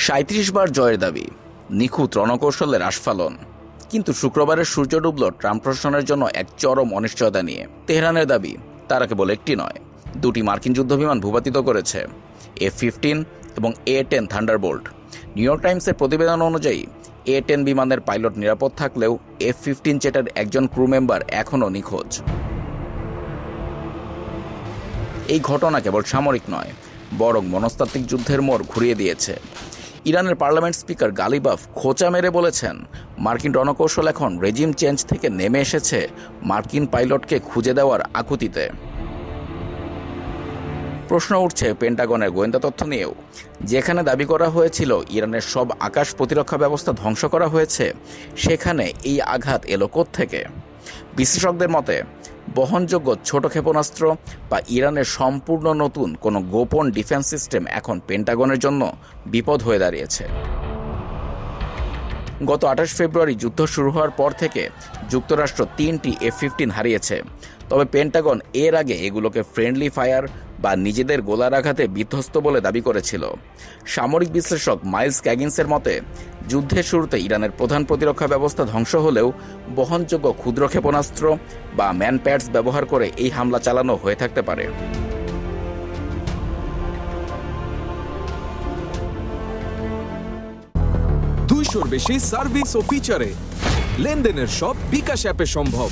৩৭ বার জয়ের দাবি, নিখুঁত রণকৌশলের আস্ফালন। কিন্তু শুক্রবারের সূর্য ডুবল ট্রাম্প প্রশাসনের জন্য এক চরম অনিশ্চয়তা নিয়ে। তেহরানের দাবি, তারা কেবল একটি নয়, দুটি মার্কিন যুদ্ধবিমান ভূপাতিত করেছে, F-15 এবং A-10 থান্ডারবোল্ট। নিউ ইয়র্ক টাইমসের প্রতিবেদন অনুযায়ী A-10 বিমানের পাইলট নিরাপদ থাকলেও F-15 জেটের একজন ক্রু মেম্বার এখনও নিখোঁজ। এই ঘটনা কেবল সামরিক নয়, বরং মনস্তাত্ত্বিক যুদ্ধের মোড় ঘুরিয়ে দিয়েছে। ইরানের পার্লামেন্ট স্পিকার গালিবাফ খোঁচা মেরে বলেছেন, মার্কিন রণকৌশল এখন রেজিম চেঞ্জ থেকে নেমে এসেছে মার্কিন পাইলটকে খুঁজে দেওয়ার আকুতিতে। প্রশ্ন উঠছে পেন্টাগনের গোয়েন্দা তথ্য নিয়েও। যেখানে দাবি করা হয়েছিল ইরানের সব আকাশ প্রতিরক্ষা ব্যবস্থা ধ্বংস করা হয়েছে, সেখানে এই আঘাত এলো কোত্থেকে? বিশেষজ্ঞদের মতে, বহনযোগ্য ছোট ক্ষেপণাস্ত্র বা ইরানের সম্পূর্ণ নতুন কোনো গোপন ডিফেন্স সিস্টেম এখন পেন্টাগনের জন্য বিপদ হয়ে দাঁড়িয়েছে। গত 28 ফেব্রুয়ারি যুদ্ধ শুরু হওয়ার পর থেকে যুক্তরাষ্ট্র 3টি F-15 হারিয়েছে। তবে পেন্টাগন এর আগে এগুলোকে ফ্রেন্ডলি ফায়ার বা নিজেদের গোলার আঘাতে বিধ্বস্ত বলে দাবি করেছিল। সামরিক বিশ্লেষক মাইলস ক্যাগিন্সের মতে, যুদ্ধের শুরুতে ইরানের প্রধান প্রতিরক্ষা ব্যবস্থা ধ্বংস হলেও বহনযোগ্য ক্ষুদ্র ক্ষেপণাস্ত্র বা ম্যানপ্যাডস ব্যবহার করে এই হামলা চালানো হয়ে থাকতে পারে। 200-র বেশি সার্ভিস ও ফিচারে লেনদেনের সব বিকাশ অ্যাপে সম্ভব।